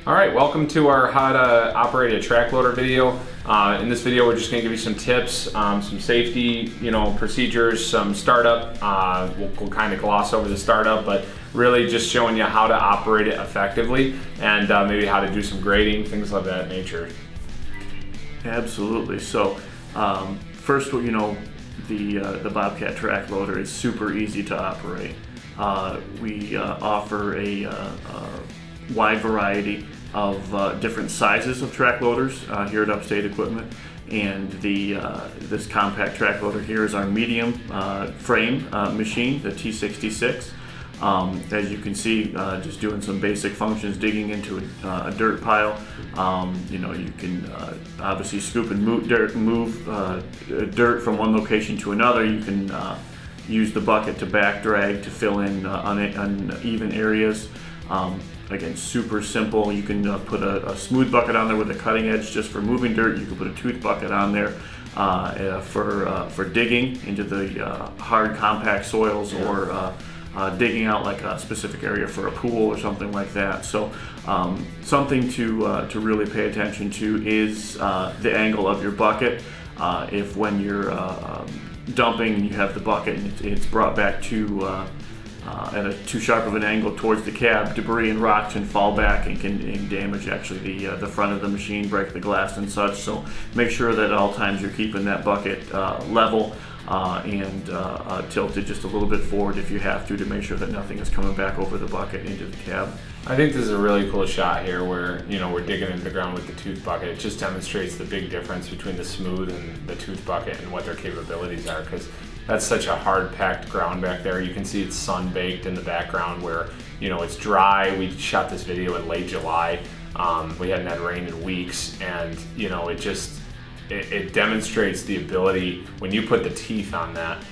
All right, welcome to our how to operate a track loader video. In this video, we're just going to give you some tips, some safety, procedures, some startup. We'll kind of gloss over the startup, but really just showing you how to operate it effectively and maybe how to do some grading, things of that nature. Absolutely. So first, the Bobcat track loader is super easy to operate. We offer a wide variety of different sizes of track loaders here at Upstate Equipment, and this compact track loader here is our medium frame machine, the T66. As you can see, just doing some basic functions, digging into a dirt pile. You can obviously scoop and move dirt from one location to another. You can use the bucket to back drag to fill in uneven areas. Again, super simple. You can put a smooth bucket on there with a cutting edge just for moving dirt. You can put a tooth bucket on there for digging into the hard compact soils, or digging out like a specific area for a pool or something like that. So something to really pay attention to is the angle of your bucket. If when you're dumping and you have the bucket and it's brought back at a too sharp of an angle towards the cab, debris and rocks can fall back and can damage actually the front of the machine, break the glass and such. So make sure that at all times you're keeping that bucket level and tilted just a little bit forward if you have to make sure that nothing is coming back over the bucket into the cab. I think this is a really cool shot here where we're digging into the ground with the tooth bucket. It just demonstrates the big difference between the smooth and the tooth bucket and what their capabilities are, because that's such a hard packed ground back there. You can see it's sun baked in the background where it's dry. We shot this video in late July. We hadn't had rain in weeks, and it demonstrates the ability when you put the teeth on that,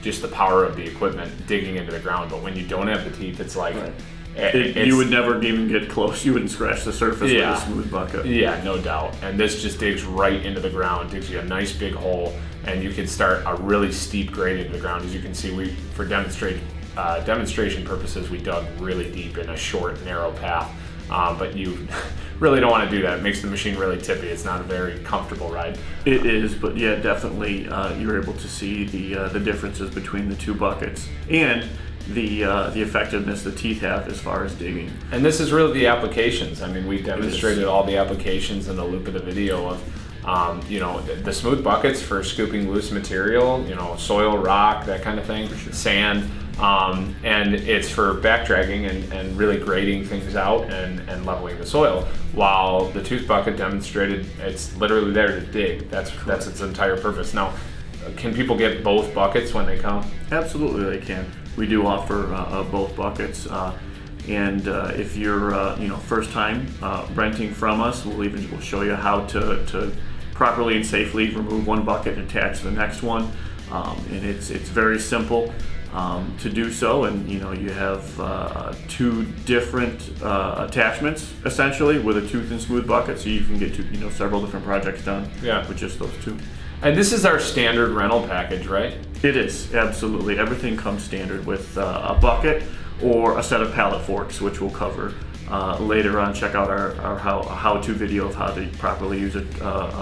just the power of the equipment digging into the ground. But when you don't have the teeth, it's like right. You would never even get close. You wouldn't scratch the surface with a smooth bucket. Yeah, no doubt. And this just digs right into the ground, digs you a nice big hole, and you can start a really steep grade into the ground. As you can see, for demonstration purposes, we dug really deep in a short, narrow path. But you really don't want to do that. It makes the machine really tippy. It's not a very comfortable ride. It is, but yeah, definitely you're able to see the differences between the two buckets and the effectiveness the teeth have as far as digging. And this is really the applications. I mean, we demonstrated all the applications in the loop of the video of the smooth buckets for scooping loose material, soil, rock, that kind of thing, sure. Sand, and it's for back dragging and really grading things out and leveling the soil, while the tooth bucket demonstrated it's literally there to dig. That's its entire purpose. Now, can people get both buckets when they come? Absolutely, they can. We do offer both buckets. And if you're first time renting from us, we'll show you how to properly and safely remove one bucket and attach the next one. And it's very simple to do so. And you have two different attachments essentially with a tooth and smooth bucket, so you can get several different projects done with just those two. And this is our standard rental package, right? It is, absolutely. Everything comes standard with a bucket or a set of pallet forks, which we'll cover later on. Check out our how-to video of how to properly use a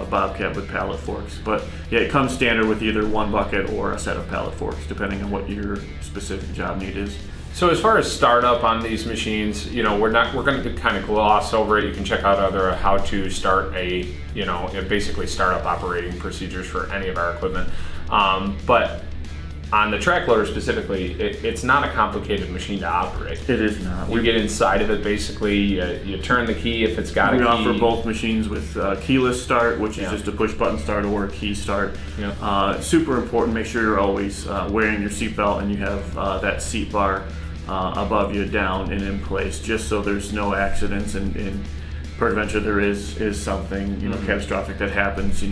Bobcat with pallet forks. But yeah, it comes standard with either one bucket or a set of pallet forks, depending on what your specific job need is. So as far as startup on these machines, we're going to kind of gloss over it. You can check out other how to start basically startup operating procedures for any of our equipment. But on the track loader specifically, it's not a complicated machine to operate. It is not. We get inside of it, basically, you turn the key if it's got a key. We offer both machines with keyless start, which is just a push button start, or a key start. Yeah. Super important, make sure you're always wearing your seatbelt and you have that seat bar above you, down and in place, just so there's no accidents, and peradventure there is something catastrophic that happens,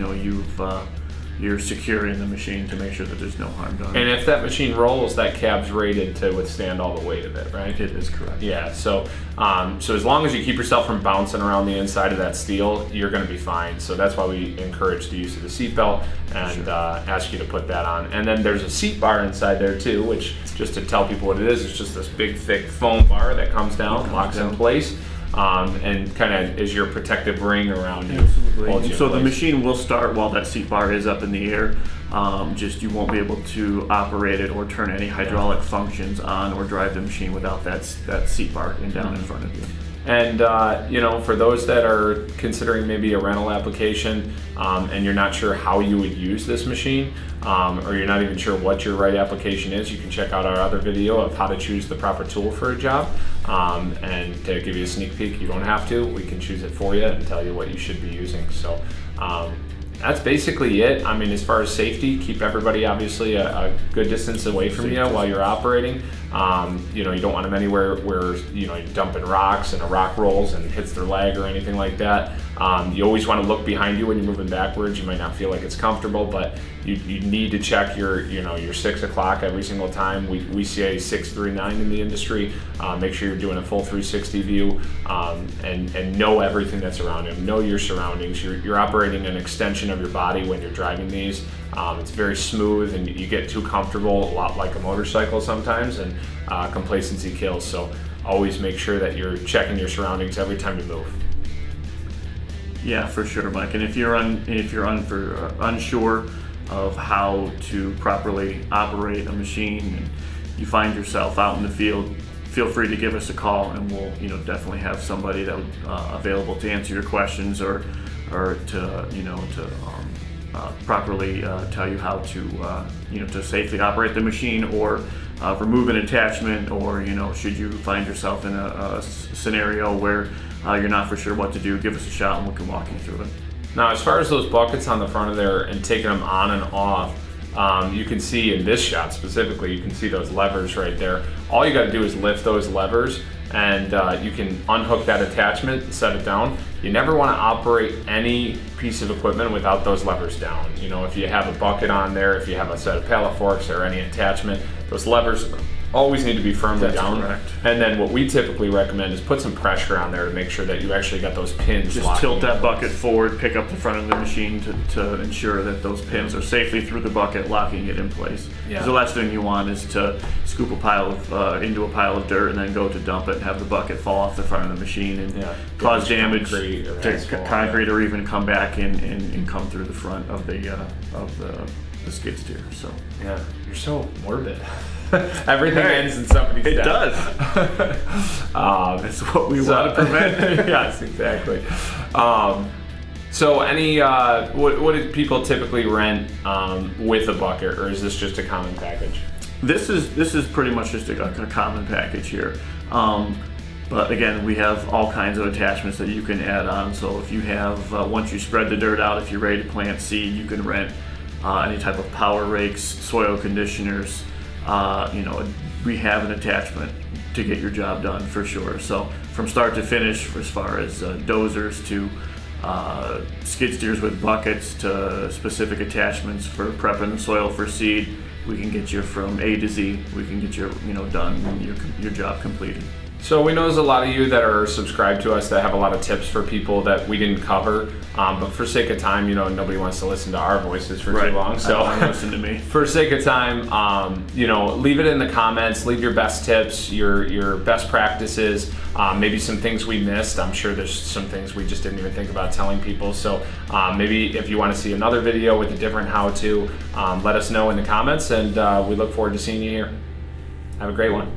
you're securing the machine to make sure that there's no harm done. And if that machine rolls, that cab's rated to withstand all the weight of it, right? It is correct. Yeah, so as long as you keep yourself from bouncing around the inside of that steel, you're going to be fine. So that's why we encourage the use of the seatbelt and ask you to put that on. And then there's a seat bar inside there too, which, just to tell people what it is, it's just this big thick foam bar that comes down, locks in place. and kind of is your protective ring around you. Absolutely. holds you And so in the place. machine will start while that seat bar is up in the air. Just you won't be able to operate it or turn any hydraulic functions on or drive the machine without that seat bar down in front of you. And for those that are considering maybe a rental application, and you're not sure how you would use this machine, or you're not even sure what your right application is, you can check out our other video of how to choose the proper tool for a job. And to give you a sneak peek, you don't have to. We can choose it for you and tell you what you should be using. So that's basically it. I mean, as far as safety, keep everybody obviously a good distance away from you while you're operating. You don't want them anywhere where you're dumping rocks and a rock rolls and hits their leg or anything like that. You always want to look behind you when you're moving backwards. You might not feel like it's comfortable, but you need to check your 6 o'clock every single time. We say 639 in the industry. Make sure you're doing a full 360 view, and know everything that's around you. Know your surroundings. You're operating an extension of your body when you're driving these. It's very smooth, and you get too comfortable, a lot like a motorcycle sometimes, and complacency kills. So always make sure that you're checking your surroundings every time you move. Yeah, for sure, Mike. And if you're unsure of how to properly operate a machine, and you find yourself out in the field, feel free to give us a call, and we'll definitely have somebody that available to answer your questions or to properly tell you how to to safely operate the machine, or remove an attachment, or should you find yourself in a scenario where you're not for sure what to do, give us a shot and we can walk you through it. Now, as far as those buckets on the front of there and taking them on and off, you can see in this shot specifically, you can see those levers right there. All you got to do is lift those levers, and you can unhook that attachment and set it down. You never want to operate any piece of equipment without those levers down. If you have a bucket on there, if you have a set of pallet forks or any attachment, those levers always need to be firmly down. Correct. And then what we typically recommend is put some pressure on there to make sure that you actually got those pins Just locked tilt in that place. bucket forward, pick up the front of the machine to ensure that those pins are safely through the bucket, locking it in place. Yeah. Because the last thing you want is to scoop a pile of into a pile of dirt and then go to dump it and have the bucket fall off the front of the machine and cause damage concrete or to asphalt, concrete, or even come back and come through the front of the skid steer. So Yeah, you're so morbid. Everything ends in somebody's it death. does. That's what we want to prevent. Yes, exactly. So any what do people typically rent with a bucket, or is this just a common package? This is pretty much just a common package here. But again, we have all kinds of attachments that you can add on. So if you have, once you spread the dirt out, if you're ready to plant seed, you can rent any type of power rakes, soil conditioners. We have an attachment to get your job done for sure. So from start to finish, as far as dozers to skid steers with buckets to specific attachments for prepping the soil for seed, we can get you from A to Z. We can get you done and your job completed. So we know there's a lot of you that are subscribed to us that have a lot of tips for people that we didn't cover, but for sake of time, nobody wants to listen to our voices for too long. So listen to me. For sake of time, leave it in the comments. Leave your best tips, your best practices, maybe some things we missed. I'm sure there's some things we just didn't even think about telling people. So maybe if you want to see another video with a different how-to, let us know in the comments, and we look forward to seeing you here. Have a great one.